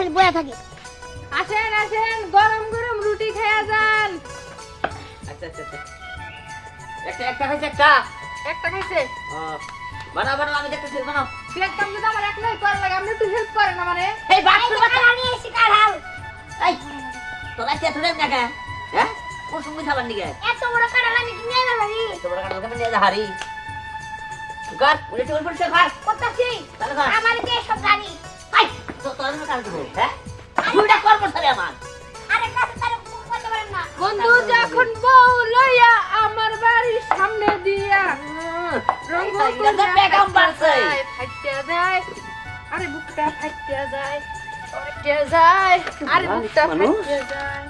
খালি বয়া থাকি। আসেন আসেন, গরম গরম রুটি খেয়ে যান। আচ্ছা আচ্ছা আচ্ছা একটা খাইছে একটা খাইছে। বানাও আমি দেখতেছি বানাও। দেখতাম যদি আমার একলাই করা লাগে, আপনি একটু হেল্প করেন আমারে। এই বাক্স কাঁঠাল নিয়ে এসেছি, কাঁঠাল। এই তোরা কে তুলে না কে হ্যাঁ কোন সময় খাবার নিগে এত বড় কাঁঠাল আমি কি নিয়ে যাবো রে? তোমরা কাটা কেমন নিয়ে যা হারি গার উড়ে চল পড়ছে ঘর করতাছি। তাহলে ঘর আমার কি সব জানি? আই তো তোর না কাল দিব হ্যাঁ দুইটা কর্ম চলে আমার আরে কাছে তারে করতে পারেন না। বন্ধু যখন বউ লইয়া আমার বাড়ির সামনে দিয়া রঙ এটা বেগম বাড়ছে ফাইটে যায়, আরে বুকটা ফাইটে যায়, ফাইটে যায়, আরে বুকটা ফাইটে যায়।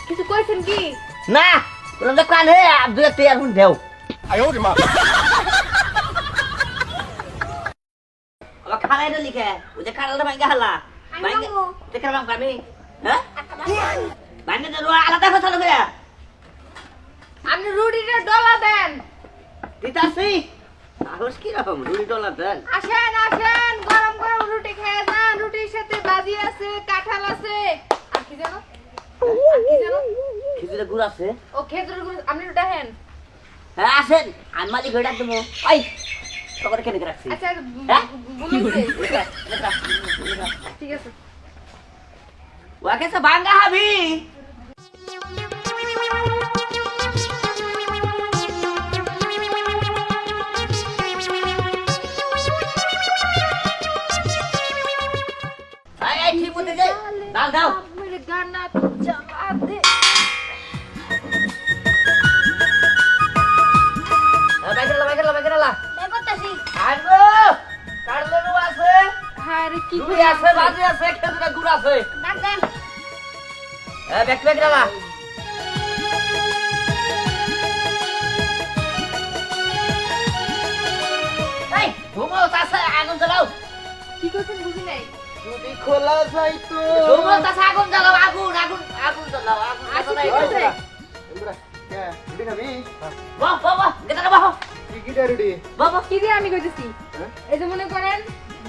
কিছু কইছেন কি? না বললাম যে কান হে দুই একটা এখন দেও আবার খালাই না লিখে ওই যে কারালটা ভাঙ্গা হালা ভাঙ্গা দেখে রাম কামি হ্যাঁ ভাঙ্গা তো আলাদা কথা লগে আপনি রুটিটা ডলা দেন। দিতাছি সাহস কি রকম রুটি ডলার দেন আসেন আসেন, গরম গরম রুটি খেয়ে যান। রুটির সাথে ভাজি আছে, কাঁঠাল আছে, আর কি জানো? আর কি জানো? খিচুড়ি গুড় আছে ও খেজুরের গুড়। আপনি একটু দেখেন। হ্যাঁ আসেন আমি মালিক হয়ে ডাক দেবো ওই সবার কেনে রাখছি আচ্ছা হ্যাঁ? বলেছে। লেখা, লেখা, লেখা। ঠিক আছে। ওকে সে ভাঙ্গা হাবি এই ঠিক মতে যাই দাও দাও মেরে গানা চালা দে। বাইকেলা এই করতাছি। আনবো কাটলো আছে হ্যাঁ রে, কি গুড়ি করে আছে বাজি আছে খেজুরের গুড় আছে ডাক দেন। বাইকেলা এই ঘুমো তাসা আগুন জ্বালাও কি করছেন বুঝি নাই। যদি খোলা যাইতো ঘুমো তাসা আগুন জ্বালাও আগুন আগুন আগুন জ্বালাও আগুন আচ্ছা, জ্বালাও ঠিক আছে। ইমরা কে রেডি খাবি বাহ বাহ বাহ গেটা বাহ কি কি রেডি বাহ বাহ কি দিয়ে আমি কইতেছি, হ্যাঁ? এই যে মনে করেন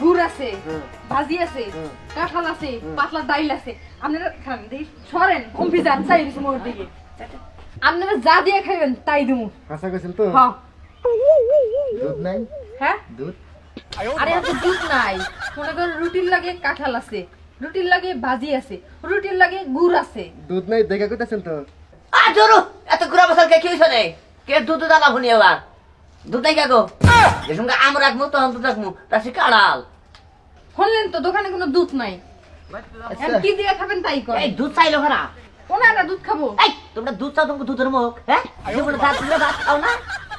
গুড় আছে, হুম। ভাজি আছে, হুম। কাঁঠাল আছে, পাতলা ডাইল আছে। আপনারা খান দেখি সরেন কমপি যান চাই দিছি মোর দিকে। আপনারা যা দিয়ে খাইবেন তাই দিমু। হাসা কইছেন তো হ্যাঁ দুধ নাই হ্যাঁ। দুধ আরে এত দুধ নাই। মনে করেন রুটির লাগে কাঁঠাল আছে, রুটির লাগে ভাজি আছে, রুটির লাগে গুড় আছে। দুধ নাই দেখা কইতাছেন তো আ জোরু এত গুড়া বছর কে কি হইছে নে কে দুধ দানা ভুনি এবার দুধ নাই কাগো যে সঙ্গে আম রাখমু তখন দুধ রাখমু তাসি কাড়াল শুনলেন তো দোকানে কোনো দুধ নাই। এখন কি দিয়ে খাবেন তাই করেন। এই দুধ চাইলো খানা ওনারা দুধ খাবো। এই তোমরা দুধ চাও তোমাকে দুধের মুখ হ্যাঁ জীবনে ভাত দিলে ভাত খাও না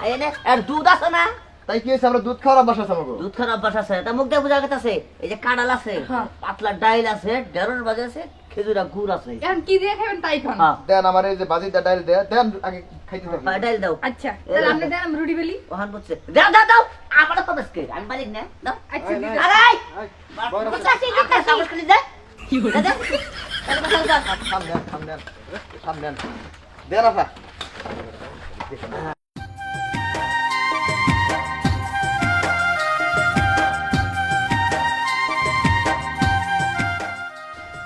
এই নে আর দুধ আছে না তাই কি হইছে আমরা দুধ খাওয়ার অভ্যাস আছে আমাগো দুধ খাওয়ার অভ্যাস আছে তা মুখ দিয়ে বোঝা গেছে এই যে কাঁড়াল আছে হ্যাঁ। পাতলা ডাইল আছে ডেরোর বাজে আছে খেজুরা গুড় আছে এখন কি দিয়ে খাবেন তাই খান। হ্যাঁ দেন আমার এই যে বাজিটা ডাইল দেন আগে খাইতে থাকি ডাইল দাও আচ্ছা তাহলে আপনি দেন, আমি রুটি বেলি। ওহান বলছে দাও দাও দাও আমার তো বেশকে আমি মালিক না দাও আচ্ছা দিদি। আরে আই, বড় কথা। বুঝাছি আপনার সামনে করে দে কি হলো দাদা তাহলে বসাল দাও সামনে দেন আপা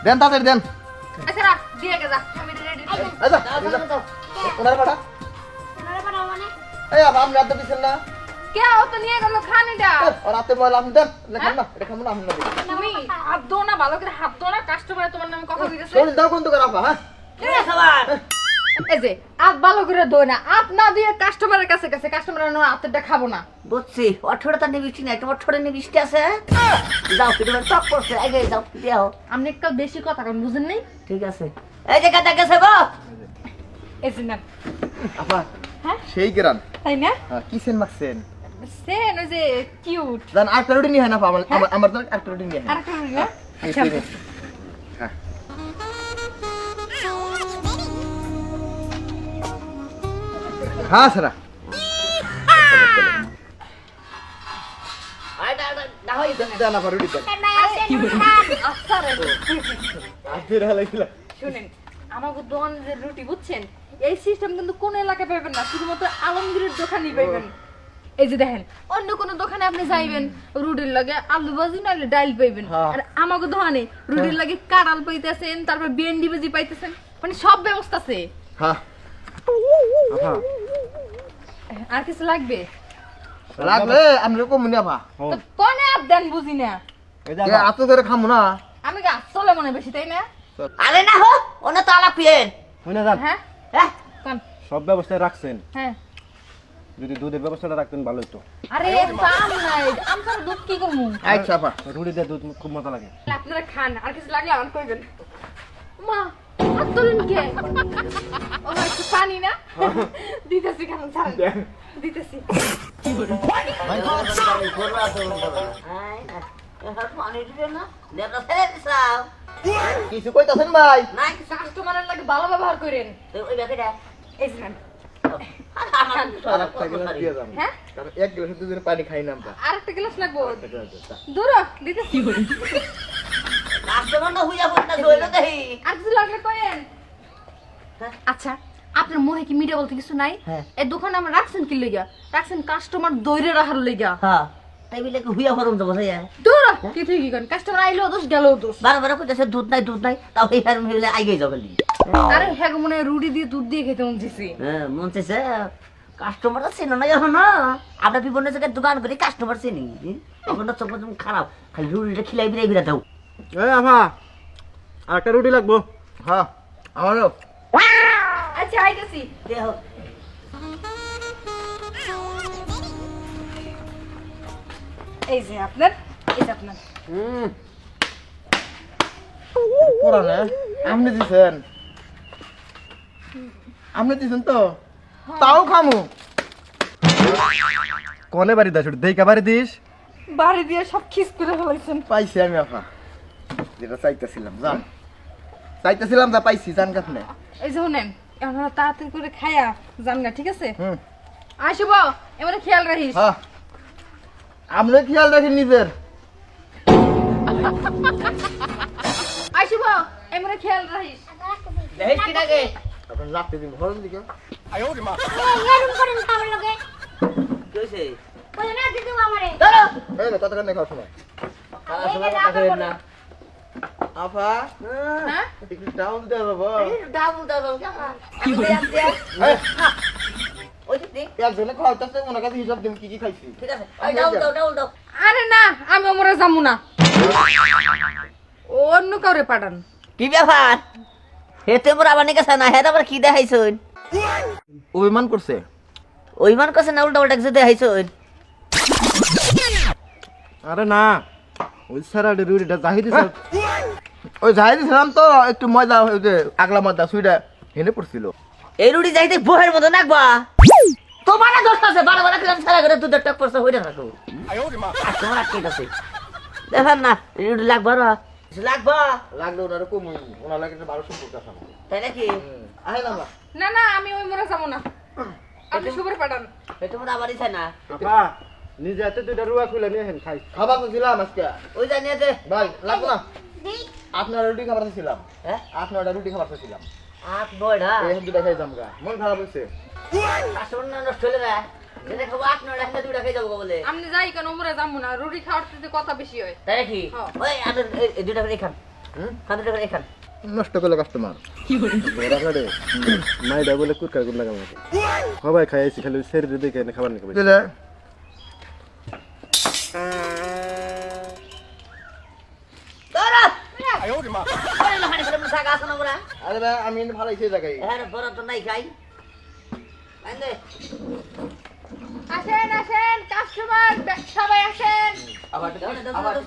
দেন তাড়াতাড়ি দেন আচ্ছা রাখ দিয়ে গে যা, আমি রেডি। আচ্ছা দাও দাও ওনার পাঠা ওনারা বানাও মানে? এই আপা আপনি রাতে দিছেন না কে ও তো নিয়ে গেল খান এটা। ও রাতে ময়লা আপনি দেন লেখান না এটা খাবো না আপনি না তুমি হাত ধো না, ভালো করে হাত ধো না। কাস্টমার তোমার নামে কথা কইতেছে। শরীর দাও কোন দোকান আপা হ্যাঁ কি রে সবার এই যে হাত ভালো করে ধো না, হাত না দিয়ে কাস্টমারের কাছে কাছে কাস্টমারের হাতেরটা খাবো না। বুঝছি 18টা নিবিষ্টি না একটা 18 নিবিষ্টি আছে যাও কিন্তু টক করছে আগে যাও দিও আপনি একটু বেশি কথা কোন বুঝেন নাই। ঠিক আছে এই যে কাটা গেছে গো এই যে না, আপা হ্যাঁ সেই গ্রান তাই না? কি সেন মাখছেন সেন ওই যে কিউট। জান আরেকটা রুটি নিয়ে হয় না আপা আমার জন্য আরেকটা রুটি নিয়ে হয় আরেকটা রুটি না? আচ্ছা হ্যাঁ হ্যাঁ সারা আইডা না হই দেন আপা রুটি দেন নাই আসেন খান। আচ্ছা রে। আজকে রালাইছিলা শুনেন আমাকে দোকানে যে রুটি বুঝছেন, এই সিস্টেম কিন্তু কোন এলাকায় পাবেন না, শুধুমাত্র আলমগীরের দোকানই পাবেন। এই যে দেখেন অন্য কোন দোকানে আপনি যাইবেন রুটির লাগে আলু ভাজি নাহলে ডাল পাইবেন হ্যাঁ। আর আমাকে দোকানে রুটির লাগে কাঁড়াল পাইতেছেন তারপর ভেন্ডি ভাজি পাইতেছেন মানে সব ব্যবস্থা আছে হ্যাঁ আপা আর কিছু লাগবে লাগলে আমি কমুনি আপা তো কোনে আপ দেন বুঝি না এত করে খামু না আমি কি আসলে মনে বেশি তাই না আরে না হো ওনা তো আলাপ পিয়েন শুনে যান হ্যাঁ হ্যাঁ কোন সব ব্যবস্থায় রাখছেন, হ্যাঁ যদি দুধের ব্যবস্থাটা রাখতেন ভালো হতো। আরে কাম নাই আমার দুধ কি করমু আচ্ছা আপা রুটি দিয়ে দুধ খুব মজা লাগে। আপনারা খান আর কিছু লাগলে আমার কইবেন মা আতলন কে ও ভাই একটু পানি না দিতেছি খান ছাড় দিতেছি পানি দিবে না দেবরা ছেড়ে দিছাও কিছু কইতাছেন ভাই নাই কাস্টমারের লাগে ভালো ব্যবহার করেন ওই ব্যাকেটা এই যে খান। আর একটা গ্লাস দিয়ে যাবো হ্যাঁ কারণ এক গ্লাসে দুজনে পানি খাই না আমরা আর একটা গ্লাস লাগবো দূর দিতেছি কাস্টমার না হইয়া বলতা দইলো দেই আর কিছু লাগলে কইেন আচ্ছা আপনার মোহে কি মিডিয়া বলতে কিছু নাই হ্যাঁ। এই দোকানে আমরা রাখছেন কি লইগা রাখছেন কাস্টমার দইরে রাখার লইগা হ্যাঁ তাই বলে কি হইয়া ফরম তো বসাইয়া দূর কি ঠিকই কোন কাস্টমার আইলো দোষ গেল দোষ বারবার কইতাছে দুধ নাই তাও এই ফার্ম হইলে আইগে যাবে লি আরে হ্যাঁ গো, মনে হয় রুটি দিয়ে দুধ দিয়ে খেতে মন চাইছে হ্যাঁ মন চাইছে কাস্টমার চিনো না এখন না আমরা বিভিন্ন জায়গায় দোকান করি কাস্টমার চিনি তখন তো চোখ খারাপ খালি রুটিটা খিলাই বিরাই দাও এই আভা আর একটা রুটি লাগবো। হ্যাঁ আমারও আচ্ছা আইতাছি দেহ এই যে আপনার এই যে আপনার পুরা না আপনি দিছেন তো তাও খামু কনে বাড়ি দাস দেইকা বাড়ি দিস। বাড়ি দিয়ে সব খিস করে ফেলাইছেন পাইছি আমি আপা যেটা চাইতেছিলাম যা পাইছি জান কাপনে এই যে শুনেন এখন তাড়াতাড়ি করে খায়া জানগা ঠিক আছে হুম আসব এবারে খেয়াল রাখিস হ্যাঁ আমরা খেয়াল রাখি নিজের আসব এবারে খেয়াল রাখিস দেখিস কি লাগে আপনার রাখতে দিন ঘরের দিকে এরকম করেন তো আমার লগে কি হইছে বলে না দিদি আমারে ধরো এই না ততক্ষণ দেখা সময় খাওয়ার সময় কথা কইেন না আপা হ্যাঁ একটু ডাউন দেওয়া যাবো ডাবল ডাবল কাকা এই, ওই ঠিক একজনে খাওয়াইতেছে মনে কাছে হিসাব দিন কি খাইছি ঠিক আছে ওই ডাবল দাও আরে না আমি ওমরে যামু না অন্য কাউরে পাঠান কি ব্যাপার হেতে মোর আবার নিকে না হেতে আবার কি দেখাইছুন অভিমান করছে ওই মান কাছে না উল্টা উল্টা কিছু দেখাইছুন আরে না ওই সারাডে রুটিটা জাহি দিছ। ওই যাই দিছিলাম তো একটু ময়দা ওই যে আগলা ময়দা সুইটা হেনে পড়ছিল এই রুটি যাইতে বহের মতো নাকবা তোমার না দোষ আছে বারবার কিলাম সারা করে দুধের টক পড়ছে হইরা থাকো তোমার আটকে গেছে দেখেন না রুটি লাগবা লাগলো ওনারে কম ওনার লাগে একটা ভালো সম্পর্ক আছে আমার। তাই নাকি আইলাম না না না আমি ওই মরে যাবো না আপনি শুভরে পাঠান এই তোমার আবার ইচ্ছা না আপা নিজে হাতে দুইটা রুয়া খুলে নিয়ে হেন খাই। খাবার তো ছিলাম আজকে ওই জানিয়ে দে ভাই লাগবো না দি আপনার রুটি খাবার ছিলাম হ্যাঁ 8-9টা রুটি খাবার ছিলাম 8-9টা এই দুটা খাই জামগা মন খারাপ হইছে কাস্টমার না নষ্ট হলে না যেটা খাবো 8-9টা খেলে দুটা খেয়ে যাবো বলে আপনি যাই কেন ওমরে যাবো না রুটি খাওয়ার থেকে কথা বেশি হয় তাই নাকি হ্যাঁ। ওই আদের এই দুটা করে খান হুম খান দুটা করে খান নষ্ট করলো কাস্টমার ঘোরা কাটে মাইডা বলে কুটকার গুল লাগাম সবাই খাইছি খালি শরীরে দেখে এনে খাবার নিকে দিলে তোরা ওই না হানি করে থাকা আছে না বলা আরে ভাই আমি কিন্তু ভালো হইছে জায়গায় হ্যাঁ বড় তো নাই খাই আইন্দে আসেন আসেন কাস্টমার সবাই আসেন আবার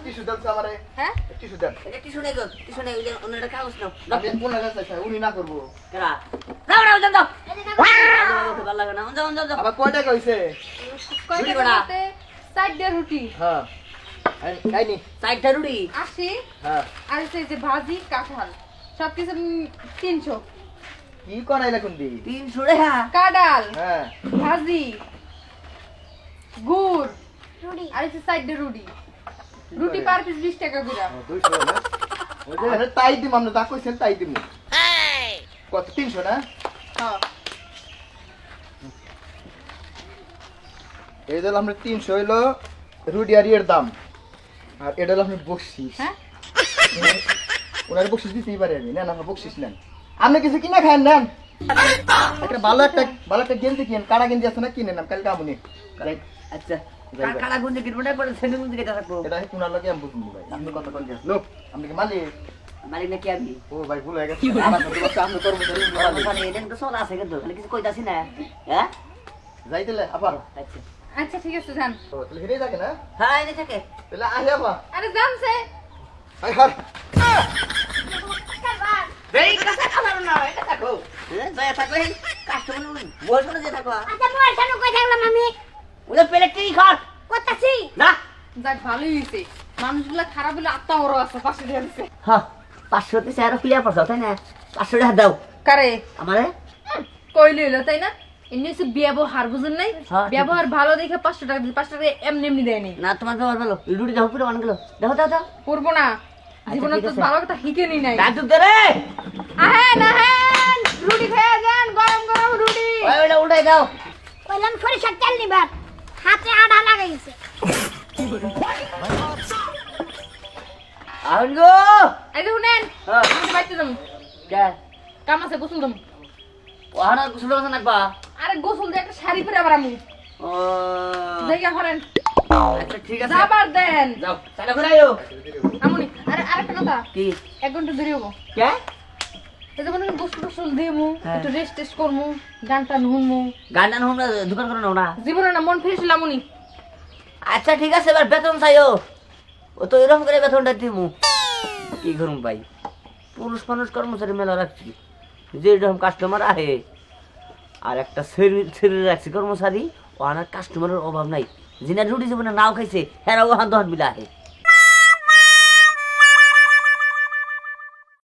টিস্যু দেন আমারে হ্যাঁ টিস্যু দেন এটা টিস্যু নেই গো টিস্যু নেই ওই যে অন্যটা কাগজ নাও আপনি কোন লাগা চাইছে উনি না করব কেরা নাও নাও দাও ভালো লাগে না যাও যাও যাও আবার কয় টাকা হইছে কয়টা রুটি করা? করতে 4টা রুটি হ্যাঁ খাইনি চারটা রুটি 80 হ্যাঁ আর এই যে ভাজি কাঁঠাল সবকিছু 300 কি করাইলা কোন দি 300 টাকা কাঁঠাল হ্যাঁ ভাজি গুড় রুটি আর এই যে 4টা রুটি রুটি পার পিস 20 টাকা করে 200 না ওই যে আরে তাই দিম আমরা দা কইছেন তাই দিম কত 300 না হ্যাঁ এই হলো আপনার 300 হইলো রুটি আর এর দাম আর এটা হলো আপনার বকশিস হ্যাঁ ওনার বকশিস দিতেই পারি আমি নেন আপনার বকশিস নেন আপনি কিছু কিনা খান নেন একটা ভালো একটা গেঞ্জি কিনেন কারা গেঞ্জি আছে না কিনে নেন কালকে আমুনি আচ্ছা কালা গুঞ্জে কিনবো না পরে সেন্ডেল গুঞ্জে কেটে রাখবো এটা কোনার লোকে আমি বুঝুন ভাই আপনি কত কোন দিয়েছেন লোক আপনি কি মালিক মালিক নাকি আমি ও ভাই ভুল হয়ে গেছে আমার তো বাচ্চা আপনি কর্মচারী মালিক মানে এটা তো সব আছে কিন্তু খালি কিছু কইতাছি না হ্যাঁ যাইতেলে আবার আচ্ছা আচ্ছা ঠিক আছে যান তো তাহলে হেরে যাকে না হ্যাঁ এনে থাকে তাহলে আহে আপা আরে জানছে হাই হাই এই কাছে খাবার না এটা থাকো হ্যাঁ যায় থাকো কাস্টমার বল করে যে থাকো আচ্ছা মোর সামনে কই থাকলাম আমি ওটা প্লেটই খাট করতেছি না যাক ভালোই হয়েছে মানুষগুলা খারাপ হলে আত্মা ওর আছে পাশে দিয়ে দিছে হ্যাঁ 500 তে স্যার ক্লিয়ার করছো তাই না 500 টাকা দাও কারে আমারে কইলে হলো তাই না এমনি হচ্ছে ব্যবহার বুঝুন নাই হ্যাঁ, ঠিক ব্যবহার ভালো দেখে 500 টাকা দিই 500 টাকা এমনি এমনি দেয়নি না তোমার ব্যবহার ভালো রুটি দাও পুরো বান গেল দেখো দাও দাও করবো না জীবনে ঠিক তো আছে। ভালো কথা শিখেনি নাই ডাক দুধ দে রে আহেন আহেন রুটি খেয়ে যান গরম গরম রুটি ওই ওটা উল্টাই দাও কইলাম সরিষার তেল নিবার হাতে আড়া লাগাইছে আউন গো এই যে শুনেন হ্যাঁ আমি বাইতে যাম কে কাম আছে গোসল দাম ওহানা কুসুল কথা নাকবা আরে গোসল দিয়ে একটা শাড়ি পরে আবার আমি ও জায়গা করেন আচ্ছা ঠিক আছে যাবার দেন যাও তাহলে ঘুরে আইও আমনি আরে আরেকটা কথা কি 1 ঘন্টা দেরি হবো কে এই যে মনে করেন গোসল টোসল দিমু হ্যাঁ। একটু রেস্ট টেস্ট করমু গানটা নুনমু গান্ডান হোম দোকান করে নাও না জীবনে না মন ফ্রেশ হলাম উনি আচ্ছা ঠিক আছে এবার বেতন চাইও ও তো এরকম করে বেতনটা দিমু কি করুম ভাই পুরুষ মানুষ কর্মচারী মেলা রাখছি যে এরকম কাস্টমার আহে আর একটা ছেড়ে রাখছি কর্মচারী ও আনার কাস্টমারের অভাব নাই যিনি রুটি জীবনে নাও খাইছে হেরাও হাত দহাত মিলা আহে